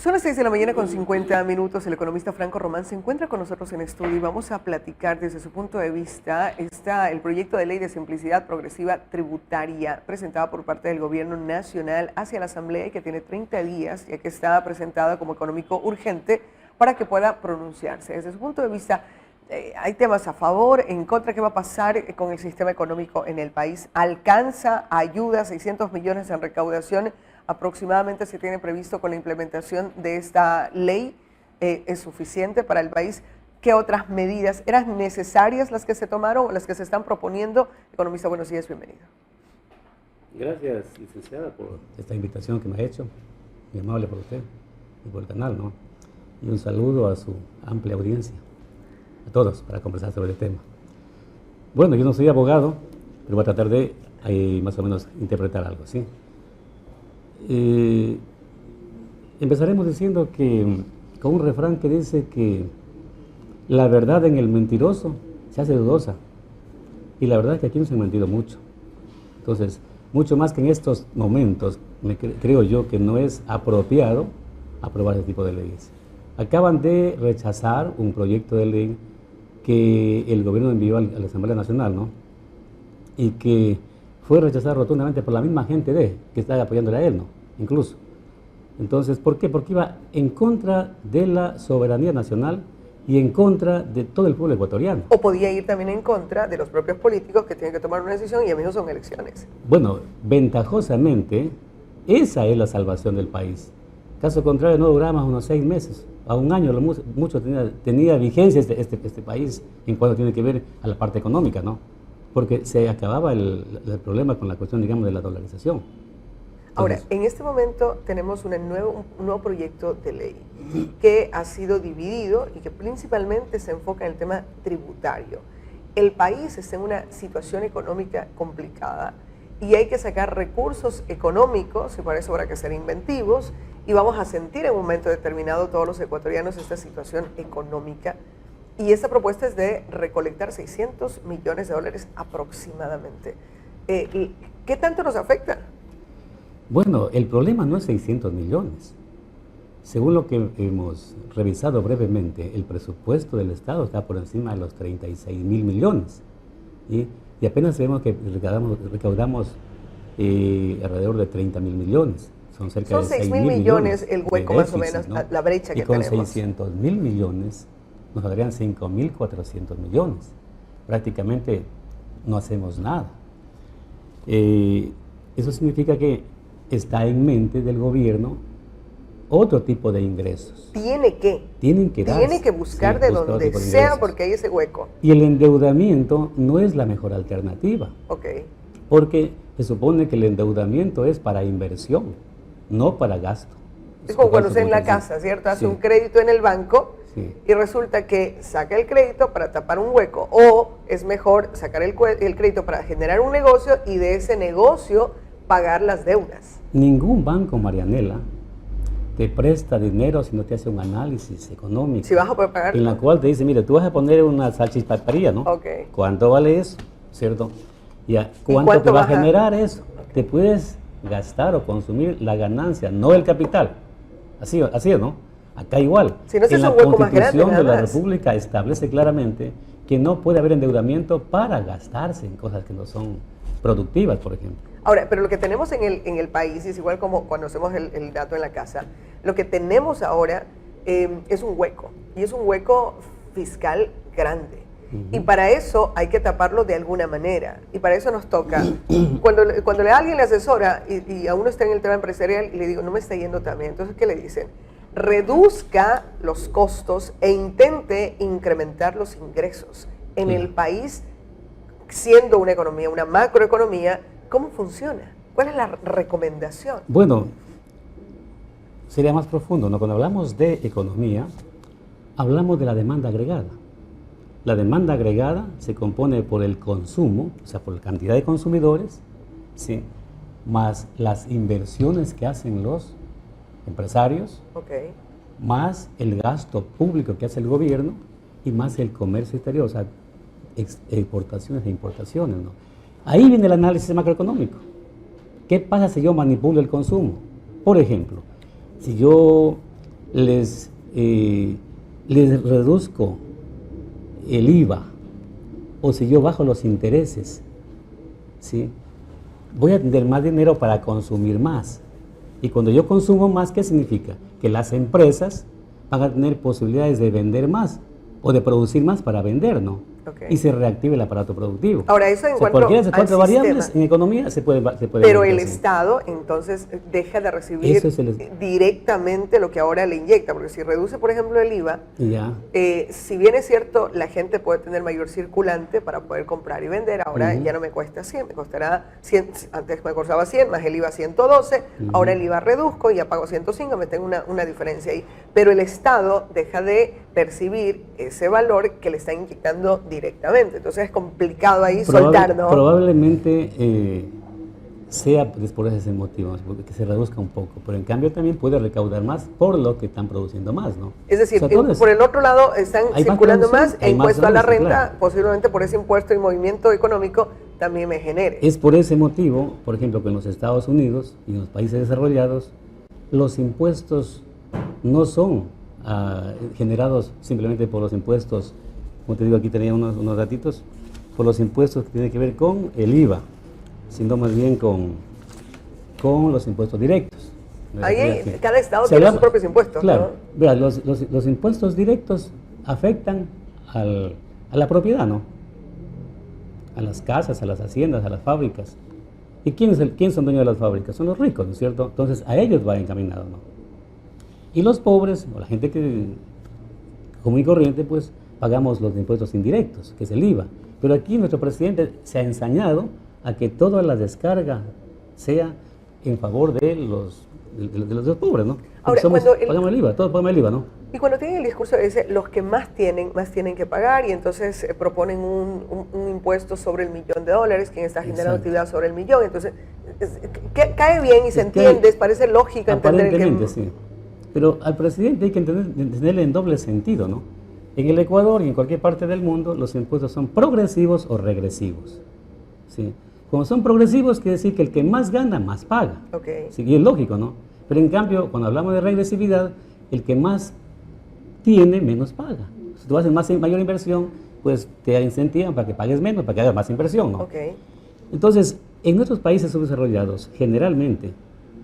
Son las 6 de la mañana con 50 minutos. El economista Franco Román se encuentra con nosotros en estudio y vamos a platicar desde su punto de vista el proyecto de ley de simplicidad progresiva tributaria presentado por parte del gobierno nacional hacia la Asamblea y que tiene 30 días, ya que está presentada como económico urgente para que pueda pronunciarse. Desde su punto de vista, hay temas a favor, en contra. ¿Qué va a pasar con el sistema económico en el país? ¿Alcanza ayuda? 600 millones en recaudación aproximadamente se tiene previsto con la implementación de esta ley. ¿Es suficiente para el país? ¿Qué otras medidas eran necesarias las que se tomaron o las que se están proponiendo? Economista, buenos días, bienvenido. Gracias, licenciada, por esta invitación que me ha hecho. Muy amable por usted y por el canal, ¿no? Y un saludo a su amplia audiencia, a todos, para conversar sobre el tema. Bueno, yo no soy abogado, pero voy a tratar de más o menos interpretar algo, ¿sí? Empezaremos diciendo que, con un refrán que dice que la verdad en el mentiroso se hace dudosa, y la verdad es que aquí no se ha mentido mucho. Entonces, mucho más que en estos momentos, creo yo que no es apropiado aprobar este tipo de leyes. Acaban de rechazar un proyecto de ley que el gobierno envió a la Asamblea Nacional, ¿no? Y que fue rechazado rotundamente por la misma gente que está apoyándole a él, ¿no? Incluso. Entonces, ¿por qué? Porque iba en contra de la soberanía nacional y en contra de todo el pueblo ecuatoriano. O podía ir también en contra de los propios políticos que tienen que tomar una decisión y a menos son elecciones. Bueno, ventajosamente, esa es la salvación del país. Caso contrario, no duraba más unos 6 meses, a un año, mucho tenía vigencia este país en cuanto tiene que ver a la parte económica, ¿no? Porque se acababa el problema con la cuestión, digamos, de la dolarización. Ahora, en este momento tenemos un nuevo proyecto de ley que ha sido dividido y que principalmente se enfoca en el tema tributario. El país está en una situación económica complicada y hay que sacar recursos económicos, y para eso habrá que ser inventivos, y vamos a sentir en un momento determinado todos los ecuatorianos esta situación económica. Y esta propuesta es de recolectar 600 millones de dólares aproximadamente. ¿Qué tanto nos afecta? Bueno, el problema no es 600 millones. Según lo que hemos revisado brevemente, el presupuesto del Estado está por encima de los 36.000 millones. Y apenas vemos que recaudamos alrededor de 30.000 millones. Son cerca de 6.000 millones el hueco más o menos, ¿no? La brecha que tenemos. Y con 600.000 millones nos darían 5.400 millones. Prácticamente no hacemos nada. Eso significa que está en mente del gobierno otro tipo de ingresos. Tiene que buscar, sí, de donde sea, porque hay ese hueco. Y el endeudamiento no es la mejor alternativa. Okay. Porque se supone que el endeudamiento es para inversión, no para gasto. Es como cuando usted en la casa, ¿cierto? Hace un crédito en el banco, sí, y resulta que saca el crédito para tapar un hueco, o es mejor sacar el crédito para generar un negocio y de ese negocio pagar las deudas. Ningún banco, Marianela, te presta dinero si no te hace un análisis económico. Si vas a poder pagar. En la cual te dice, mire, tú vas a poner una salchipappería, ¿no? Okay. ¿Cuánto vale eso? ¿Cierto? ¿Cuánto te va a generar eso? Te puedes gastar o consumir la ganancia, no el capital. Así, ¿no? Acá igual. Si no, en la Constitución de la República establece claramente que no puede haber endeudamiento para gastarse en cosas que no son productivas, por ejemplo. Ahora, pero lo que tenemos en el país, es igual como cuando hacemos el dato en la casa, lo que tenemos ahora es un hueco, y es un hueco fiscal grande. Y para eso hay que taparlo de alguna manera. Y para eso nos toca, cuando alguien le asesora y a uno está en el tema empresarial y le digo, no me está yendo tan bien, entonces, ¿qué le dicen? Reduzca los costos e intente incrementar los ingresos. En el país, siendo una economía, una macroeconomía, ¿cómo funciona? ¿Cuál es la recomendación? Bueno, sería más profundo, ¿no? Cuando hablamos de economía, hablamos de la demanda agregada. La demanda agregada se compone por el consumo, o sea, por la cantidad de consumidores, ¿sí?, más las inversiones que hacen los empresarios, okay, más el gasto público que hace el gobierno y más el comercio exterior, o sea, exportaciones e importaciones, ¿no? Ahí viene el análisis macroeconómico. ¿Qué pasa si yo manipulo el consumo? Por ejemplo, si yo les, les reduzco el IVA o si yo bajo los intereses, ¿sí? Voy a tener más dinero para consumir más. Y cuando yo consumo más, ¿qué significa? Que las empresas van a tener posibilidades de vender más o de producir más para vender, ¿no? Okay. Y se reactive el aparato productivo. Ahora, eso en cuanto cualquiera de esas cuatro al variables sistema. en economía se puede Pero el así. Estado, entonces, deja de recibir Eso es directamente lo que ahora le inyecta, porque si reduce, por ejemplo, el IVA, Ya. Si bien es cierto, la gente puede tener mayor circulante para poder comprar y vender, ahora ya no me cuesta 100, me costará 100, antes me costaba 100, más el IVA 112, ahora el IVA reduzco, ya pago 105, me tengo una diferencia ahí. Pero el Estado deja de percibir ese valor que le está inyectando directamente. Entonces es complicado ahí soltar, ¿no? Probablemente sea por ese motivo, porque se reduzca un poco, pero en cambio también puede recaudar más por lo que están produciendo más, ¿no? Es decir, O sea, por el otro lado están circulando más e impuesto a la renta, claro. Posiblemente por ese impuesto y movimiento económico también me genere. Es por ese motivo, por ejemplo, que en los Estados Unidos y en los países desarrollados, los impuestos no son generados simplemente por los impuestos, como te digo, aquí tenía unos datitos, por los impuestos que tienen que ver con el IVA, sino más bien con los impuestos directos. Ahí cada estado tiene sus propios impuestos. Claro, ¿no? vea, los impuestos directos afectan a la propiedad, ¿no? A las casas, a las haciendas, a las fábricas. ¿Y quién son dueños de las fábricas? Son los ricos, ¿no es cierto? Entonces a ellos va encaminado, ¿no? Y los pobres, o la gente que común y corriente, pues pagamos los impuestos indirectos, que es el IVA. Pero aquí nuestro presidente se ha ensañado a que toda la descarga sea en favor de los pobres, ¿no? Ahora, pagamos el IVA, todos pagamos el IVA, ¿no? Y cuando tienen el discurso ese, los que más tienen que pagar, y entonces proponen un impuesto sobre el $1.000.000, quien está generando actividad sobre el millón, entonces cae bien y se entiende, parece lógico entender que... sí. Pero al presidente hay que entenderle en doble sentido, ¿no? En el Ecuador y en cualquier parte del mundo, los impuestos son progresivos o regresivos, ¿sí? Como son progresivos, quiere decir que el que más gana, más paga. Okay. Sí, y es lógico, ¿no? Pero en cambio, cuando hablamos de regresividad, el que más tiene, menos paga. Si tú haces mayor inversión, pues te incentivan para que pagues menos, para que hagas más inversión, ¿no? Okay. Entonces, en nuestros países subdesarrollados, generalmente,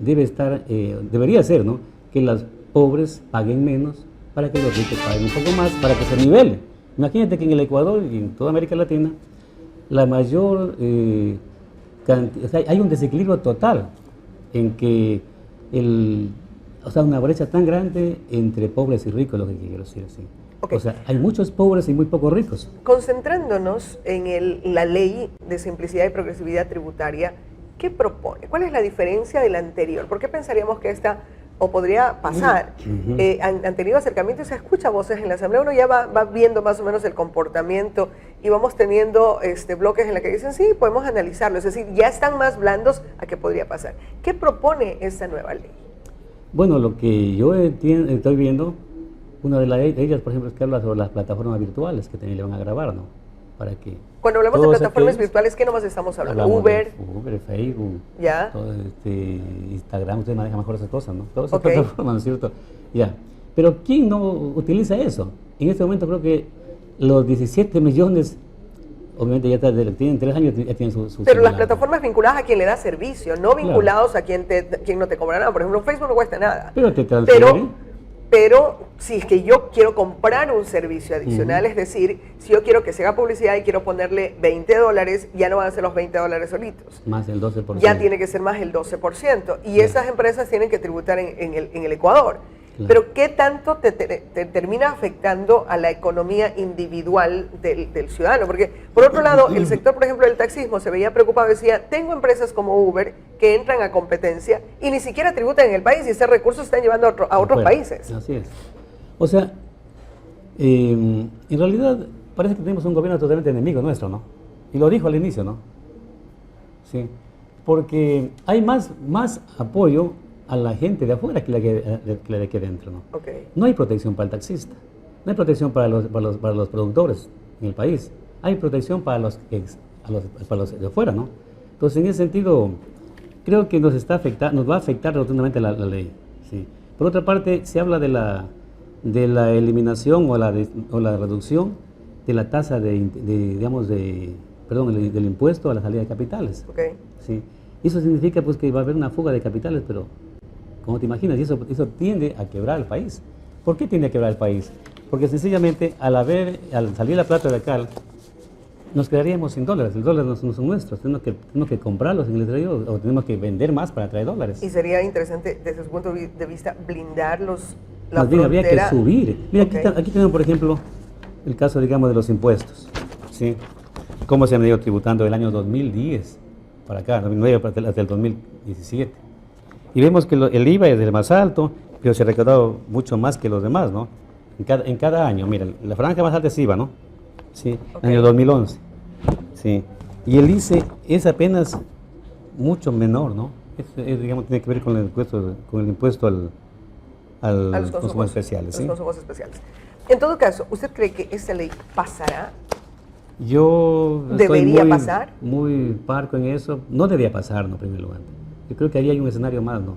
debería ser, ¿no?, que los pobres paguen menos para que los ricos paguen un poco más, para que se nivele. Imagínate que en el Ecuador y en toda América Latina, la mayor hay un desequilibrio total en que una brecha tan grande entre pobres y ricos, lo que quiero decir así. Okay. O sea, hay muchos pobres y muy pocos ricos. Concentrándonos en la ley de simplicidad y progresividad tributaria, ¿qué propone? ¿Cuál es la diferencia de la anterior? ¿Por qué pensaríamos que esta o podría pasar? Han tenido acercamiento y se escucha voces en la Asamblea, uno ya va viendo más o menos el comportamiento y vamos teniendo bloques en los que dicen, sí, podemos analizarlo, es decir, ya están más blandos a qué podría pasar. ¿Qué propone esta nueva ley? Bueno, lo que yo estoy viendo, una de ellas, por ejemplo, es que habla sobre las plataformas virtuales que también le van a grabar, ¿no? Para que cuando hablamos de plataformas virtuales, ¿qué nomás estamos hablando? Uber, Facebook, ¿ya? Todo Instagram, usted maneja mejor esas cosas, ¿no? Todas esas plataformas, ¿no es cierto? Ya. Pero ¿quién no utiliza eso? En este momento creo que los 17 millones, obviamente ya tienen 3 años, ya tienen su Pero celular. Las plataformas vinculadas a quien le da servicio, no vinculados a quien no te cobra nada. Por ejemplo, Facebook no cuesta nada. Pero te transfieren. Pero si es que yo quiero comprar un servicio adicional, es decir, si yo quiero que se haga publicidad y quiero ponerle $20, ya no van a ser los $20 solitos. Más el 12%. Ya tiene que ser más el 12%. Y esas empresas tienen que tributar en el Ecuador. Claro. Pero ¿qué tanto te termina afectando a la economía individual del ciudadano? Porque, por otro lado, el sector, por ejemplo, del taxismo se veía preocupado, decía, tengo empresas como Uber que entran a competencia y ni siquiera tributan en el país y ese recurso se están llevando a otros países. Así es. O sea, en realidad parece que tenemos un gobierno totalmente enemigo nuestro, ¿no? Y lo dijo al inicio, ¿no? Sí. Porque hay más apoyo a la gente de afuera que la de aquí adentro, ¿no? Okay. No hay protección para el taxista, no hay protección para los productores en el país, hay protección para los de afuera, ¿no? Entonces, en ese sentido, creo que nos va a afectar rotundamente la ley, ¿sí? Por otra parte, se habla de la eliminación o la reducción de la tasa del impuesto a la salida de capitales. Okay. ¿Sí? Eso significa pues que va a haber una fuga de capitales, pero como te imaginas, eso tiende a quebrar el país. ¿Por qué tiende a quebrar el país? Porque sencillamente al salir la plata de acá, nos quedaríamos sin dólares. El dólar no son nuestros, tenemos que comprarlos en el exterior o tenemos que vender más para traer dólares. Y sería interesante desde su punto de vista blindar la más bien habría que frontera. subir. Mira, Okay. aquí tenemos por ejemplo el caso, digamos, de los impuestos. ¿Sí? Cómo se han ido tributando del año 2010 para acá, 2009 hasta el 2017. Y vemos que el IVA es el más alto, pero se ha recaudado mucho más que los demás, ¿no? En cada año, mira, la franja más alta es IVA, ¿no? Sí, Okay. en el 2011. Sí. Y el ICE es apenas mucho menor, ¿no? Digamos, tiene que ver con el impuesto a los consumos especiales. Los ¿sí? consumos especiales. En todo caso, ¿usted cree que esta ley pasará? Yo ¿Debería estoy pasar? muy parco en eso. No debería pasar, ¿no? En primer lugar. Yo creo que ahí hay un escenario más, ¿no?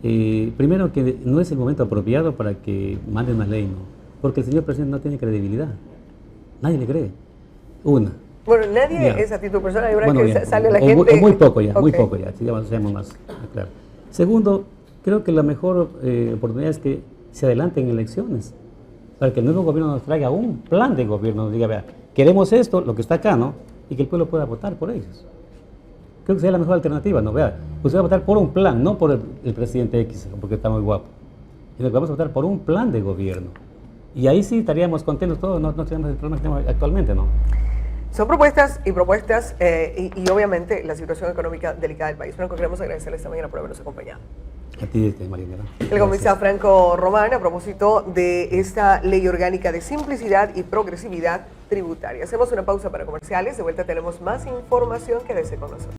Primero, que no es el momento apropiado para que manden una ley, ¿no? Porque el señor presidente no tiene credibilidad. Nadie le cree. Una. Bueno, nadie Ya. es a título personal, y ahora Bueno, que ya, sale la o gente... muy poco ya, muy Ok. poco ya, si seamos más claro. Segundo, creo que la mejor oportunidad es que se adelanten elecciones, para que el nuevo gobierno nos traiga un plan de gobierno, nos diga, vea, queremos esto, lo que está acá, ¿no? Y que el pueblo pueda votar por ellos. Creo que sería la mejor alternativa, ¿no? Vea, usted va a votar por un plan, no por el presidente X, porque está muy guapo, sino que vamos a votar por un plan de gobierno. Y ahí sí estaríamos contentos todos, no tenemos el problema que tenemos actualmente, ¿no? Son propuestas y obviamente la situación económica delicada del país. Franco, queremos agradecerle esta mañana por habernos acompañado. A ti, María. El congresista Franco Román, a propósito de esta ley orgánica de simplicidad y progresividad tributaria. Hacemos una pausa para comerciales, de vuelta tenemos más información, quédese con nosotros.